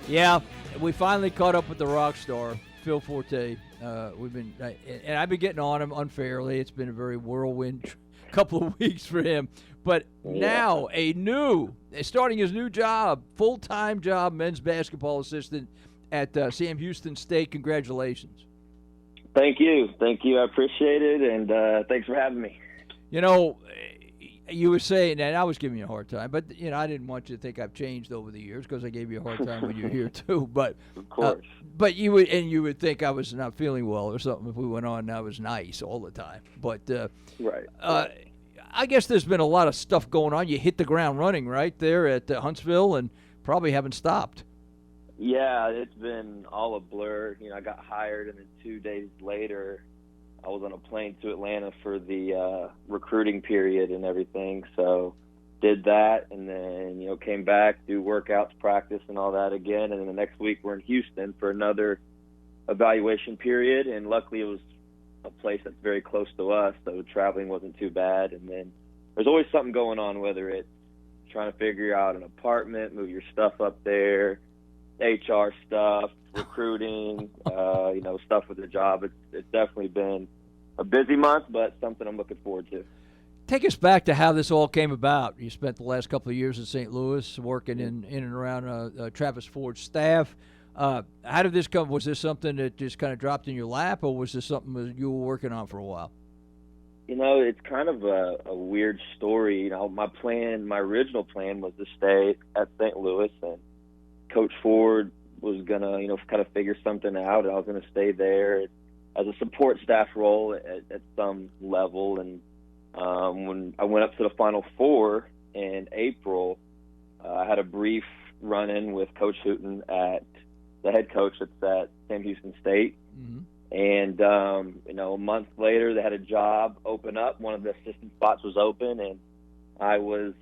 Yeah, we finally caught up with the rock star, Phil Forte. And I've been getting on him unfairly. It's been a very whirlwind couple of weeks for him. But now starting his new job, full-time job, men's basketball assistant at Sam Houston State. Congratulations. Thank you. I appreciate it, and thanks for having me. You know, you were saying, and I was giving you a hard time, but I didn't want you to think I've changed over the years because I gave you a hard time when you were here too. But of course, but you would think I was not feeling well or something if we went on. And I was nice all the time, but right. I guess there's been a lot of stuff going on. You hit the ground running right there at Huntsville, and probably haven't stopped. Yeah, it's been all a blur. I got hired, and then 2 days later, I was on a plane to Atlanta for the recruiting period and everything. So did that, and then, came back, do workouts, practice, and all that again. And then the next week we're in Houston for another evaluation period. And luckily it was a place that's very close to us, so traveling wasn't too bad. And then there's always something going on, whether it's trying to figure out an apartment, move your stuff up there, HR stuff, recruiting, stuff with the job. It's definitely been a busy month, but something I'm looking forward to. Take us back to how this all came about. You spent the last couple of years in St. Louis working in and around Travis Ford's staff. How did this come? Was this something that just kind of dropped in your lap, or was this something that you were working on for a while? It's kind of a weird story. My original plan was to stay at St. Louis, and Coach Ford was going to, kind of figure something out, and I was going to stay there as a support staff role at some level. And when I went up to the Final Four in April, I had a brief run-in with Coach Hooten, the head coach that's at Sam Houston State. Mm-hmm. And, a month later, they had a job open up. One of the assistant spots was open, and I was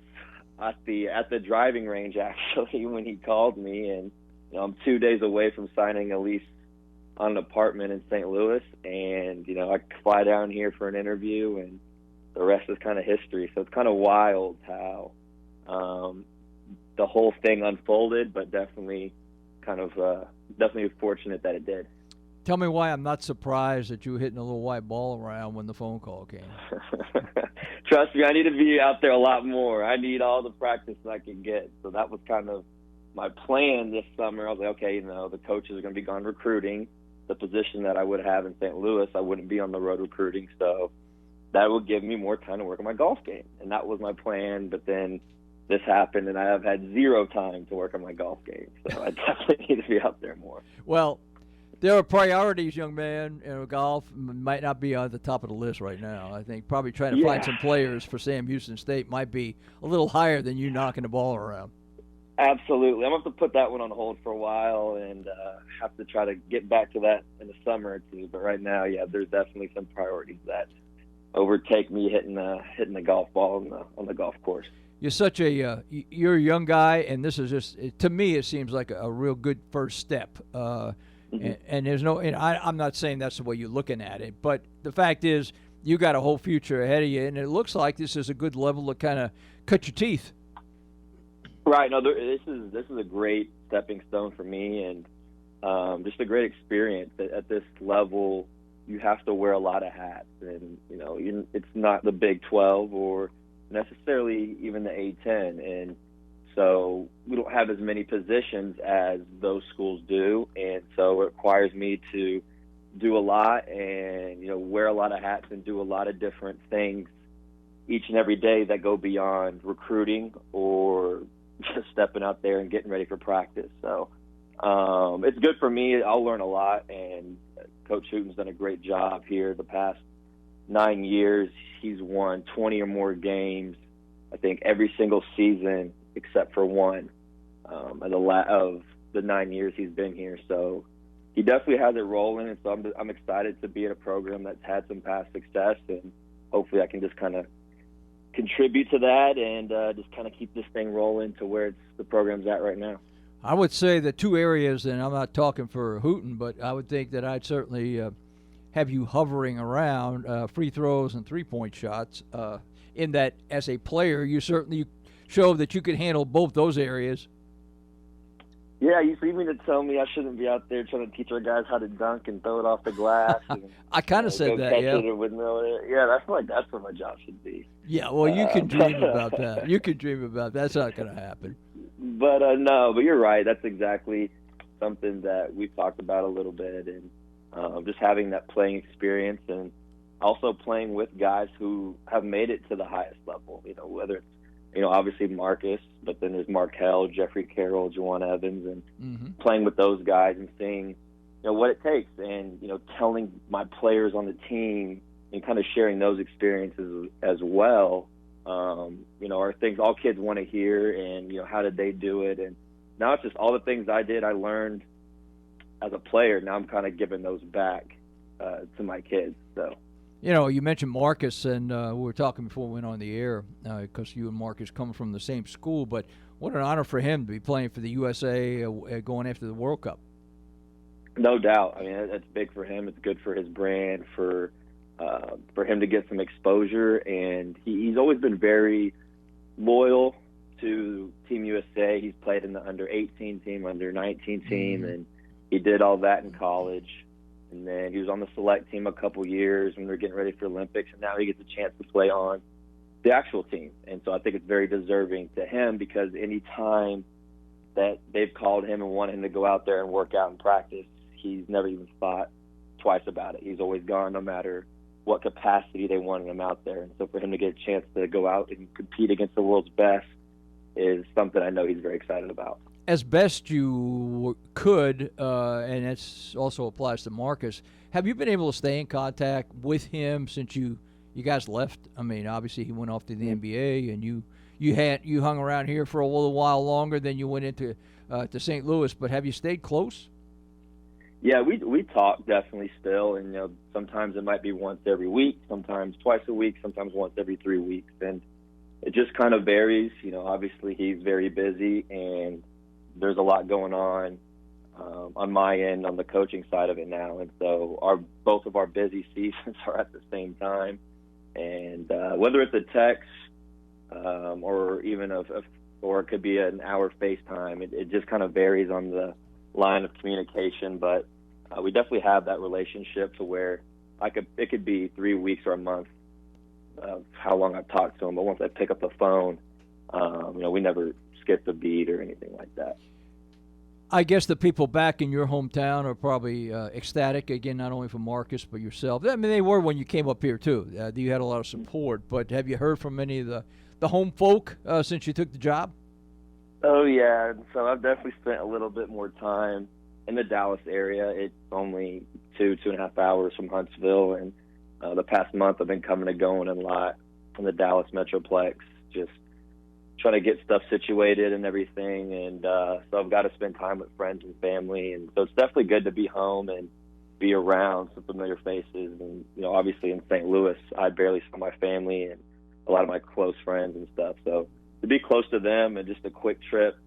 at the driving range, actually, when he called me. And, I'm 2 days away from signing a lease on an apartment in St. Louis. And, I fly down here for an interview, and the rest is kind of history. So it's kind of wild how the whole thing unfolded, but definitely fortunate that it did. Tell me why I'm not surprised that you were hitting a little white ball around when the phone call came. Trust me, I need to be out there a lot more. I need all the practice I can get. So that was kind of my plan this summer. I was like, okay, the coaches are going to be gone recruiting. The position that I would have in St. Louis, I wouldn't be on the road recruiting. So that would give me more time to work on my golf game. And that was my plan. But then this happened, and I have had zero time to work on my golf game. So I definitely need to be out there more. Well, there are priorities, young man. Golf might not be on the top of the list right now. I think probably trying to find some players for Sam Houston State might be a little higher than you knocking the ball around. Absolutely. I'm going to have to put that one on hold for a while and have to try to get back to that in the summer or two. But right now, there's definitely some priorities that overtake me hitting the golf ball on the golf course. You're such you're a young guy, and this is just, to me, it seems like a real good first step. Mm-hmm. And there's no, and I'm not saying that's the way you're looking at it, but the fact is you got a whole future ahead of you, and it looks like this is a good level to kind of cut your teeth. Right. No, this is a great stepping stone for me, and just a great experience. At this level, you have to wear a lot of hats, and it's not the Big 12 or necessarily even the A-10, and so we don't have as many positions as those schools do, and so it requires me to do a lot and wear a lot of hats and do a lot of different things each and every day that go beyond recruiting or just stepping out there and getting ready for practice. So it's good for me. I'll learn a lot, and Coach Hooten's done a great job here the past 9 years. He's won 20 or more games, I think, every single season except for one of the 9 years he's been here. So he definitely has it rolling, and so I'm excited to be in a program that's had some past success, and hopefully I can just kind of contribute to that and just kind of keep this thing rolling to where the program's at right now. I would say the two areas, and I'm not talking for Hooten, but I would think that I'd certainly have you hovering around free throws and three-point shots, in that as a player you certainly showed that you could handle both those areas. Yeah, you mean to tell me I shouldn't be out there trying to teach our guys how to dunk and throw it off the glass? And, I kind of said go that, catch yeah. it or windmill it. Yeah, that's what my job should be. Yeah, well, you can dream about But that. You can dream about that. That's not going to happen. no, but you're right. That's exactly something that we've talked about a little bit, and just having that playing experience, and also playing with guys who have made it to the highest level. Whether it's obviously Marcus, but then there's Markel, Jeffrey Carroll, Juwan Evans, and playing with those guys and seeing what it takes, and telling my players on the team and kind of sharing those experiences as well. Are things all kids want to hear, and how did they do it? And now it's just all the things I learned as a player. Now I'm kind of giving those back to my kids. So. You mentioned Marcus, and we were talking before we went on the air because you and Marcus come from the same school. But what an honor for him to be playing for the USA going after the World Cup. No doubt. I mean, that's big for him. It's good for his brand, for him to get some exposure. And he's always been very loyal to Team USA. He's played in the under-18 team, under-19 team, and he did all that in college. And then he was on the select team a couple years when we were getting ready for Olympics, and now he gets a chance to play on the actual team. And so I think it's very deserving to him, because any time that they've called him and want him to go out there and work out and practice, he's never even thought twice about it. He's always gone, no matter what capacity they wanted him out there. And so for him to get a chance to go out and compete against the world's best is something I know he's very excited about. As best you could, and that also applies to Marcus, have you been able to stay in contact with him since you guys left? I mean, obviously he went off to the NBA, and you hung around here for a little while longer than you went into to St. Louis. But have you stayed close? Yeah, we talk definitely still, and sometimes it might be once every week, sometimes twice a week, sometimes once every 3 weeks, and it just kind of varies. Obviously he's very busy, and there's a lot going on my end on the coaching side of it now, and so both of our busy seasons are at the same time, and whether it's a text or even or it could be an hour FaceTime, it just kind of varies on the line of communication, but we definitely have that relationship to where it could be 3 weeks or a month of how long I've talked to him, but once I pick up the phone, we never skip a beat or anything like that. I guess the people back in your hometown are probably ecstatic, again, not only for Marcus but yourself. I mean, they were when you came up here too. You had a lot of support, but have you heard from any of the home folk since you took the job? Oh yeah, so I've definitely spent a little bit more time in the Dallas area. It's only 2.5 hours from Huntsville, and the past month I've been coming and going a lot in the Dallas Metroplex, just trying to get stuff situated and everything, and so I've got to spend time with friends and family, and so it's definitely good to be home and be around some familiar faces. And obviously in St. Louis I barely saw my family and a lot of my close friends and stuff, so to be close to them and just a quick trip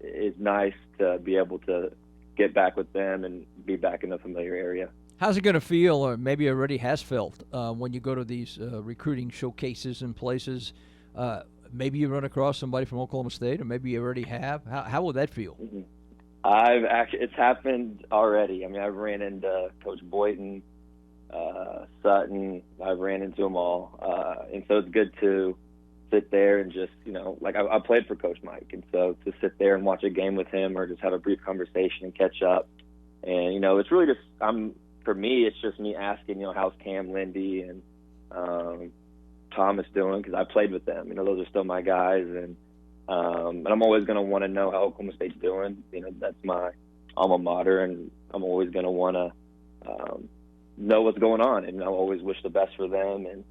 is nice to be able to get back with them and be back in the familiar area. How's it going to feel, or maybe already has felt, when you go to these recruiting showcases and places? Maybe you run across somebody from Oklahoma State, or maybe you already have. How will that feel? Mm-hmm. It's happened already. I mean, I've ran into Coach Boynton, Sutton. I've ran into them all, and so it's good to sit there and just, like I played for Coach Mike, and so to sit there and watch a game with him or just have a brief conversation and catch up, and it's really just for me, it's just me asking, how's Cam, Lindy, and Thomas doing, because I played with them. Those are still my guys, and I'm always going to want to know how Oklahoma State's doing. That's my alma mater, and I'm always going to want to know what's going on, and I always wish the best for them. And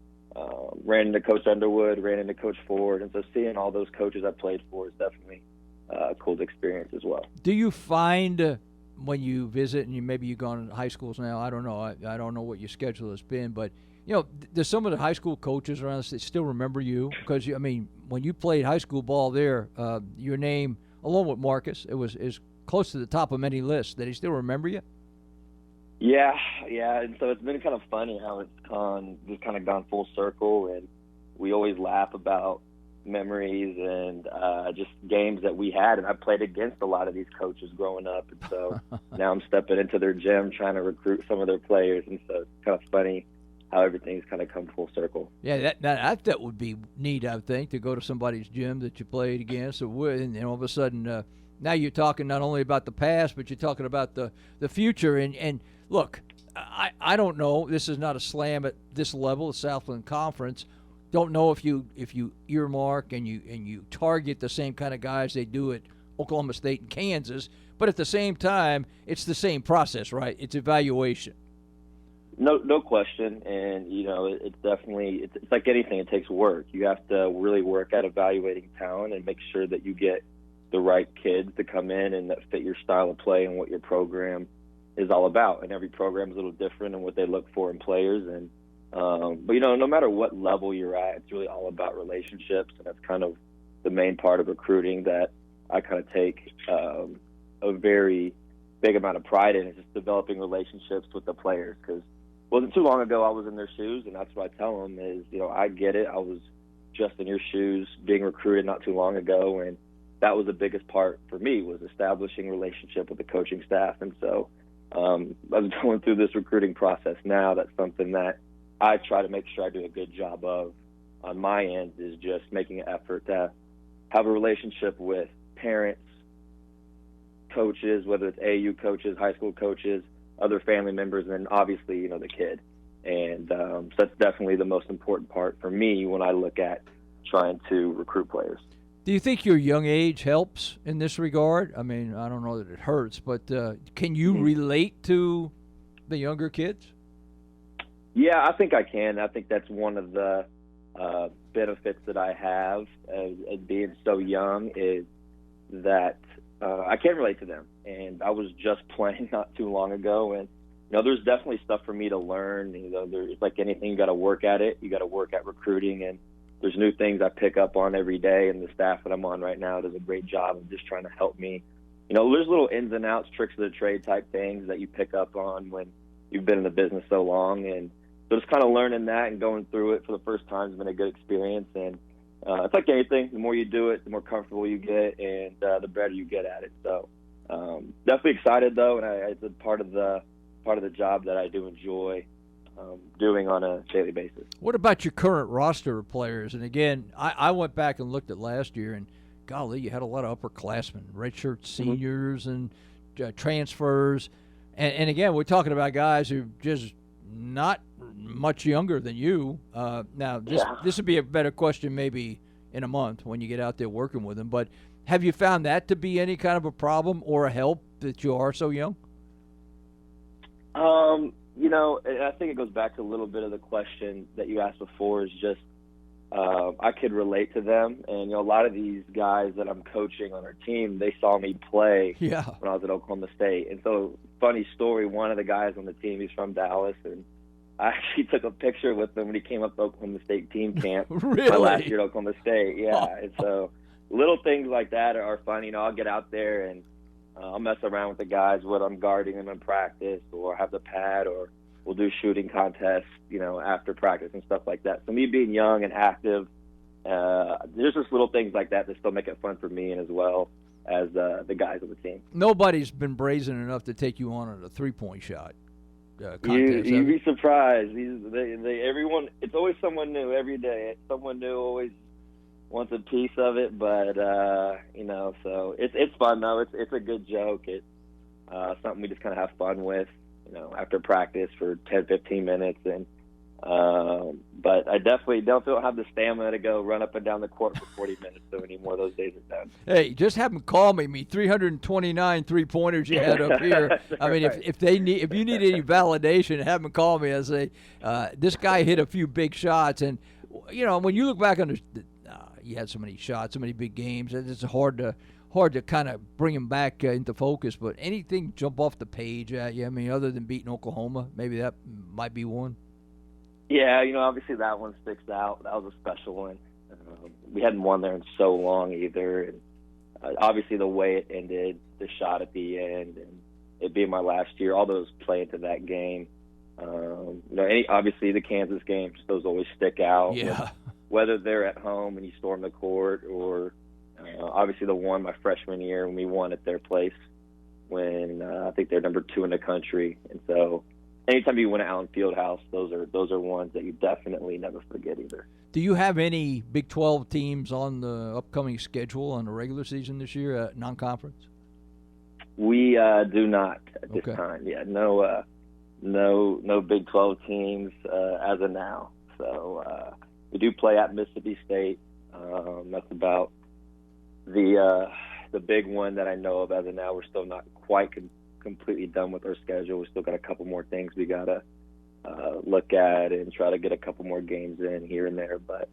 ran into Coach Underwood, ran into Coach Ford, and so seeing all those coaches I played for is definitely a cool experience as well. Do you find when you visit, and maybe you've gone to high schools now, I don't know, I don't know what your schedule has been, but there's some of the high school coaches around us that still remember you, because when you played high school ball there, your name, along with Marcus, is close to the top of many lists. Did he still remember you? Yeah, and so it's been kind of funny how it's gone full circle, and we always laugh about memories and just games that we had. And I played against a lot of these coaches growing up. And so now I'm stepping into their gym trying to recruit some of their players. And so it's kind of funny how everything's kind of come full circle. Yeah, that would be neat, I think, to go to somebody's gym that you played against or with, and all of a sudden now you're talking not only about the past, but you're talking about the future. And look, I don't know. This is not a slam at this level, the Southland Conference. Don't know if you earmark and you target the same kind of guys they do at Oklahoma State and Kansas, but at the same time, it's the same process, right? It's evaluation. No question, and it's definitely it's like anything. It takes work. You have to really work at evaluating talent and make sure that you get the right kids to come in and that fit your style of play and what your program is all about. And every program is a little different in what they look for in players. And but no matter what level you're at, it's really all about relationships, and that's kind of the main part of recruiting that I kind of take a very big amount of pride in, is just developing relationships with the players. Because wasn't too long ago I was in their shoes, and that's what I tell them is, I get it. I was just in your shoes being recruited not too long ago, and that was the biggest part for me, was establishing relationship with the coaching staff. And so I'm going through this recruiting process now. That's something that I try to make sure I do a good job of on my end, is just making an effort to have a relationship with parents, coaches, whether it's AAU coaches, high school coaches, other family members, and then obviously, the kid. And so that's definitely the most important part for me when I look at trying to recruit players. Do you think your young age helps in this regard? I mean, I don't know that it hurts, but can you relate to the younger kids? Yeah, I think I can. I think that's one of the benefits that I have as being so young, is that I can relate to them. And I was just playing not too long ago, and there's definitely stuff for me to learn. There's like anything, you got to work at it. You got to work at recruiting, and there's new things I pick up on every day. And the staff that I'm on right now does a great job of just trying to help me. There's little ins and outs, tricks of the trade type things that you pick up on when you've been in the business so long, and so just kind of learning that and going through it for the first time has been a good experience. And it's like anything, the more you do it, the more comfortable you get, and the better you get at it. So definitely excited though, and it's a part of the job that I do enjoy doing on a daily basis. What about your current roster of players? And again, I went back and looked at last year, and golly, you had a lot of upperclassmen, redshirt seniors, and transfers. And again, we're talking about guys who just not much younger than you. Now, this would be a better question maybe in a month when you get out there working with them. But have you found that to be any kind of a problem or a help that you are so young? I think it goes back to a little bit of the question that you asked before, is just I could relate to them. And, a lot of these guys that I'm coaching on our team, they saw me play when I was at Oklahoma State. And so, funny story, one of the guys on the team, he's from Dallas, and I actually took a picture with him when he came up to Oklahoma State team camp really? My last year at Oklahoma State. Yeah, and so little things like that are fun. I'll get out there and I'll mess around with the guys, whether I'm guarding them in practice or have the pad, or we'll do shooting contests, after practice and stuff like that. So me being young and active, there's just little things like that still make it fun for me, and as well as the guys on the team. Nobody's been brazen enough to take you on a three-point shot contest. You'd be surprised. Everyone, it's always someone new every day. Someone new always wants a piece of it, but so it's fun though. It's a good joke. It's something we just kind of have fun with, after practice for 10-15 minutes. And but I definitely don't have the stamina to go run up and down the court for 40 minutes. So anymore, those days are done. Hey, just have them call me 329 3-pointers you had up here. I mean, right. if you need any validation, have them call me and say, this guy hit a few big shots. And when you look back on you had so many shots, so many big games, it's hard to kind of bring him back into focus. But anything jump off the page at you? I mean, other than beating Oklahoma, maybe that might be one. Yeah, obviously that one sticks out. That was a special one. We hadn't won there in so long either. And obviously the way it ended, the shot at the end, and it being my last year, all those play into that game. Obviously the Kansas games, those always stick out. Yeah. whether they're at home and you storm the court, or obviously the one my freshman year when we won at their place when I think they're number 2 in the country. And so anytime you win at Allen Fieldhouse, those are ones that you definitely never forget either. Do you have any Big 12 teams on the upcoming schedule on the regular season this year, non-conference? We do not at this time. Yeah, no Big 12 teams as of now. So we do play at Mississippi State. That's about the big one that I know of as of now. We're still not quite completely done with our schedule. We still got a couple more things we gotta look at and try to get a couple more games in here and there. But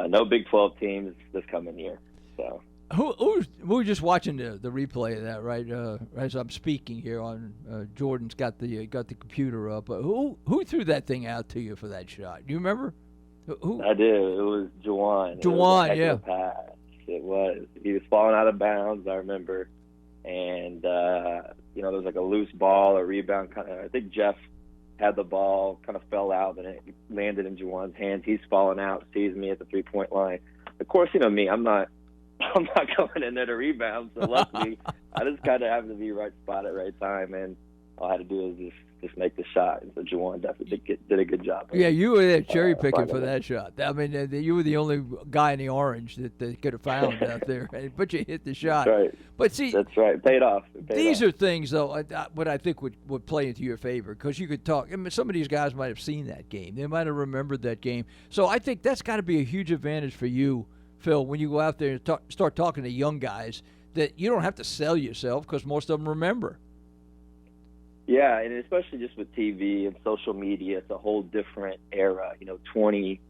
no Big 12 teams this coming year. So. We were just watching the replay of that, right? As I'm speaking here, on Jordan's got the computer up. Who threw that thing out to you for that shot? Do you remember? Who? I do. It was Juwan. Juwan, yeah. Pass. It was. He was falling out of bounds, I remember, and there was like a loose ball, a rebound. I think Jeff had the ball, kind of fell out, and it landed in Juwan's hands. He's falling out, sees me at the 3-point line. Of course, me. I'm not going in there to rebound, so luckily I just kind of happened to be right spot at right time, and all I had to do was just make the shot. And so Juwan definitely did a good job. Yeah, you were there cherry picking for that shot. I mean, you were the only guy in the orange that they could have found out there, but you hit the shot. That's right. But see, that's right. It paid off. These are things, though, what I think would play into your favor, because you could talk. I mean, some of these guys might have seen that game. They might have remembered that game. So I think that's got to be a huge advantage for you, Phil, when you go out there and start talking to young guys, that you don't have to sell yourself because most of them remember. Yeah, and especially just with TV and social media, it's a whole different era. 20,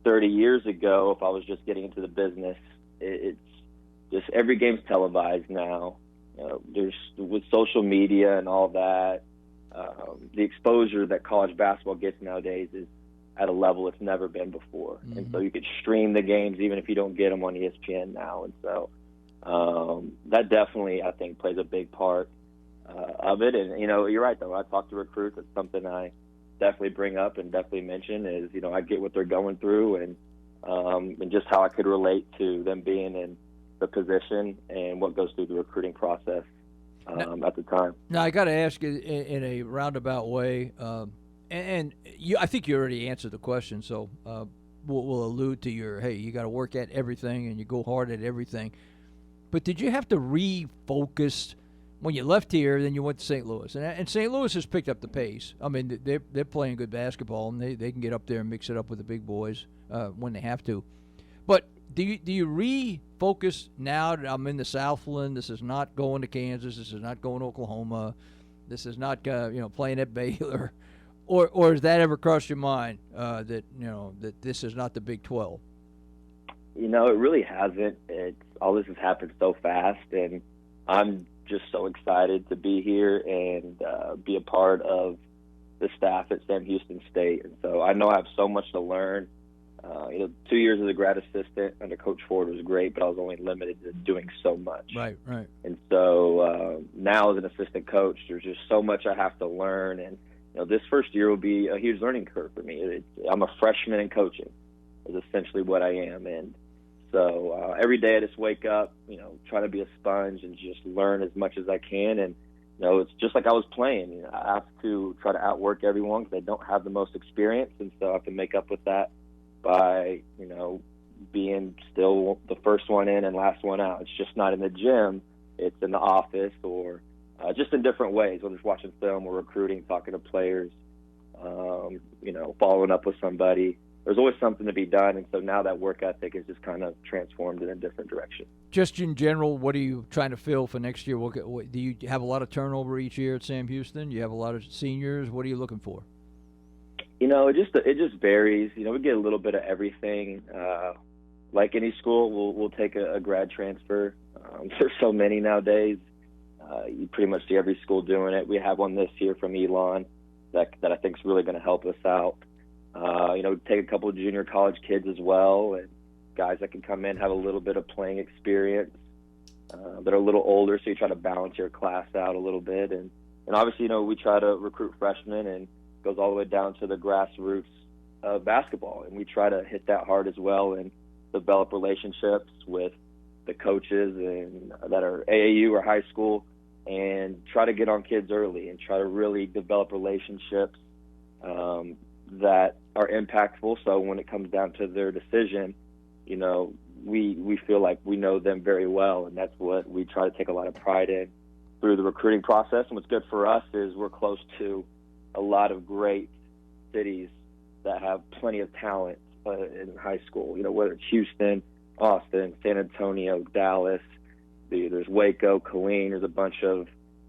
30 years ago, if I was just getting into the business, it's just every game's televised now. There's with social media and all that, the exposure that college basketball gets nowadays is at a level it's never been before. Mm-hmm. And so you could stream the games even if you don't get them on ESPN now. And so that definitely, I think, plays a big part of it. And, you're right, though. I talk to recruits. It's something I definitely bring up and definitely mention is, I get what they're going through and just how I could relate to them being in the position and what goes through the recruiting process at the time. Now, I got to ask you in a roundabout way, and I think you already answered the question, so we'll allude to you got to work at everything and you go hard at everything. But did you have to refocus when you left here, then you went to St. Louis? And St. Louis has picked up the pace. I mean, they're playing good basketball, and they can get up there and mix it up with the big boys when they have to. But do you refocus now that I'm in the Southland? This is not going to Kansas. This is not going to Oklahoma. This is not playing at Baylor. Or has that ever crossed your mind that this is not the Big 12? It really hasn't. All this has happened so fast, and I'm just so excited to be here and be a part of the staff at Sam Houston State. And so I know I have so much to learn. 2 years as a grad assistant under Coach Ford was great, but I was only limited to doing so much. Right. And so now as an assistant coach, there's just so much I have to learn. And this first year will be a huge learning curve for me. I'm a freshman in coaching is essentially what I am. And so every day I just wake up, try to be a sponge and just learn as much as I can. And, it's just like I was playing. I have to try to outwork everyone because I don't have the most experience. And so I have to make up with that by, being still the first one in and last one out. It's just not in the gym. It's in the office or just in different ways, whether it's watching film or recruiting, talking to players, following up with somebody. There's always something to be done, and so now that work ethic is just kind of transformed in a different direction. Just in general, what are you trying to fill for next year? Do you have a lot of turnover each year at Sam Houston? Do you have a lot of seniors? What are you looking for? It just varies. We get a little bit of everything. Like any school, we'll take a grad transfer. There's so many nowadays. You pretty much see every school doing it. We have one this year from Elon that I think is really going to help us out. Take a couple of junior college kids as well, and guys that can come in, have a little bit of playing experience, that are a little older, so you try to balance your class out a little bit. And obviously, we try to recruit freshmen, and it goes all the way down to the grassroots of basketball, and we try to hit that hard as well and develop relationships with the coaches and that are AAU or high school, and try to get on kids early and try to really develop relationships that are impactful. So when it comes down to their decision, you know, we feel like we know them very well, and that's what we try to take a lot of pride in through the recruiting process. And what's good for us is we're close to a lot of great cities that have plenty of talent in high school, you know, whether it's Houston, Austin, San Antonio, Dallas, there's Waco, Killeen, there's a bunch of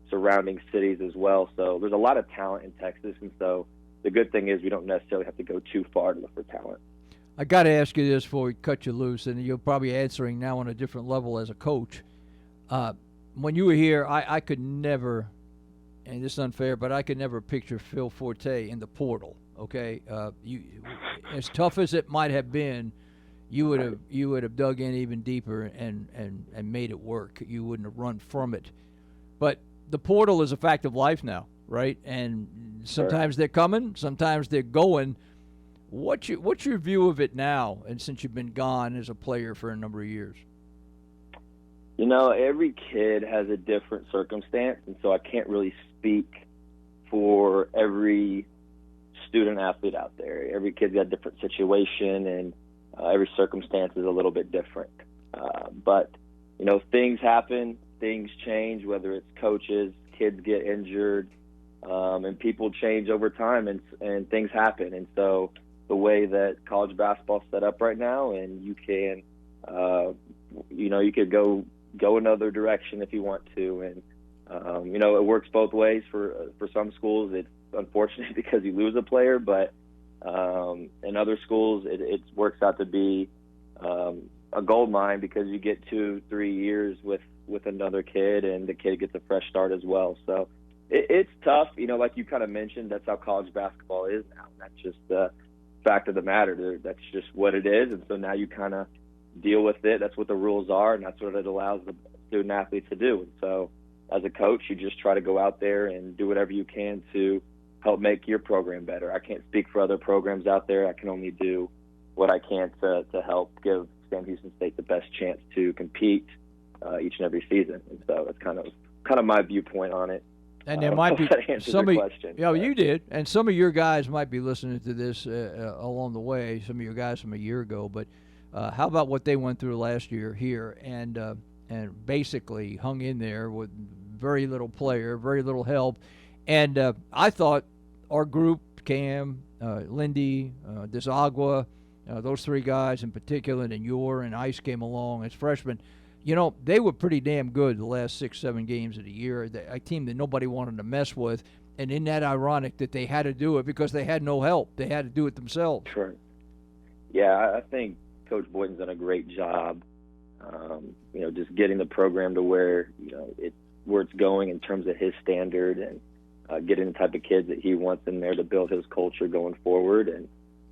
surrounding cities as well. So there's a lot of talent in Texas, and so the good thing is we don't necessarily have to go too far to look for talent. I got to ask you this before we cut you loose, and you're probably answering now on a different level as a coach. When you were here, I could never, and this is unfair, but I could never picture Phil Forte in the portal. Okay, as tough as it might have been, you would have dug in even deeper and made it work. You wouldn't have run from it. But the portal is a fact of life now, right? And sometimes they're coming, sometimes they're going. What's your view of it now, and since you've been gone as a player for a number of years? You know, every kid has a different circumstance, and so I can't really speak for every student athlete out there. Every kid's got a different situation, and every circumstance is a little bit different. But, you know, things happen, things change, whether it's coaches, kids get injured, and people change over time, and things happen. And so the way that college basketball is set up right now, and you can, you know, you could go another direction if you want to. And, you know, it works both ways. For some schools, it's unfortunate because you lose a player, but in other schools, it works out to be a gold mine because you get 2-3 years with another kid, and the kid gets a fresh start as well. So it's tough. You know, like you kind of mentioned, that's how college basketball is now. That's just the fact of the matter. That's just what it is. And so now you kind of deal with it. That's what the rules are, and that's what it allows the student athletes to do. And so as a coach, you just try to go out there and do whatever you can to help make your program better. I can't speak for other programs out there. I can only do what I can to help give Sam Houston State the best chance to compete each and every season. And so that's kind of my viewpoint on it. And there might be some of question, you did, and some of your guys might be listening to this along the way. Some of your guys from a year ago, but how about what they went through last year here, and basically hung in there with very little player, very little help, and I thought our group, Cam, Lindy, Desagua, those three guys in particular, and Yor and Ice came along as freshmen. You know, they were pretty damn good the last 6-7 games of the year. A team that nobody wanted to mess with. And isn't that ironic that they had to do it because they had no help? They had to do it themselves. Sure. Yeah, I think Coach Boynton's done a great job, you know, just getting the program to where, you know, where it's going in terms of his standard, and getting the type of kids that he wants in there to build his culture going forward. And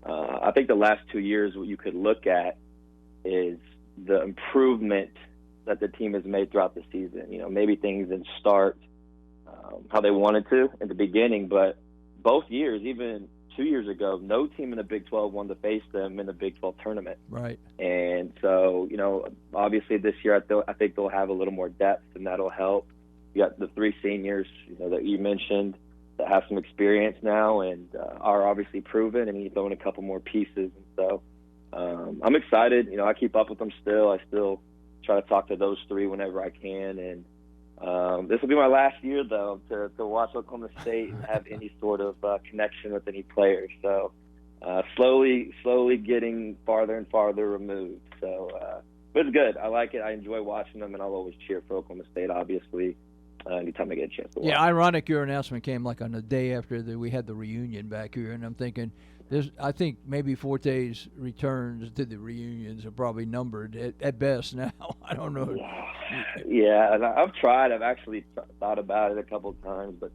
I think the last 2 years, what you could look at is the improvement that the team has made throughout the season. You know, maybe things didn't start how they wanted to in the beginning, but both years, even 2 years ago, no team in the Big 12 wanted to face them in the Big 12 tournament. Right. And so, you know, obviously this year I think they'll have a little more depth, and that'll help. You got the 3 seniors, you know, that you mentioned that have some experience now and are obviously proven, and you throw in a couple more pieces. And so I'm excited. You know, I keep up with them still. I still try to talk to those 3 whenever I can. And this will be my last year, though, to watch Oklahoma State and have any sort of connection with any players. So slowly getting farther and farther removed. So, but it's good. I like it. I enjoy watching them, and I'll always cheer for Oklahoma State, obviously, anytime I get a chance to watch. Yeah, ironic your announcement came like on the day after we had the reunion back here, and I'm thinking, I think maybe Forte's returns to the reunions are probably numbered at best now. I don't know. Yeah, and I've tried. I've actually thought about it a couple of times, but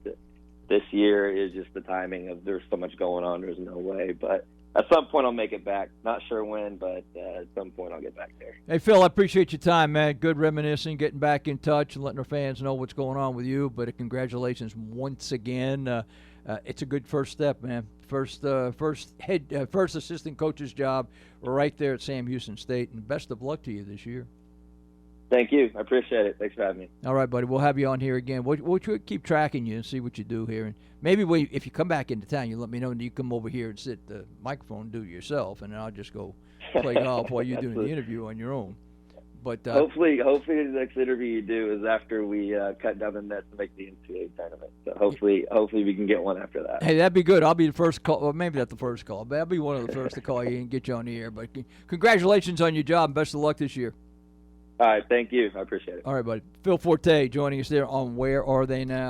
this year is just the timing of there's so much going on. There's no way. But at some point I'll make it back. Not sure when, but at some point I'll get back there. Hey, Phil, I appreciate your time, man. Good reminiscing, getting back in touch and letting our fans know what's going on with you. But congratulations once again. It's a good first step, man. First assistant coach's job right there at Sam Houston State. And best of luck to you this year. Thank you. I appreciate it. Thanks for having me. All right, buddy. We'll have you on here again. We'll keep tracking you and see what you do here. And maybe if you come back into town, you let me know, and you come over here and sit at the microphone and do it yourself, and then I'll just go play golf while you're doing the interview on your own. But hopefully the next interview you do is after we cut down the nets to make the NCAA tournament. So hopefully we can get one after that. Hey, that'd be good. I'll be the first call. Well, maybe not the first call, but I'll be one of the first to call you and get you on the air. But congratulations on your job. Best of luck this year. All right, thank you. I appreciate it. All right, buddy. Phil Forte joining us there on Where Are They Now?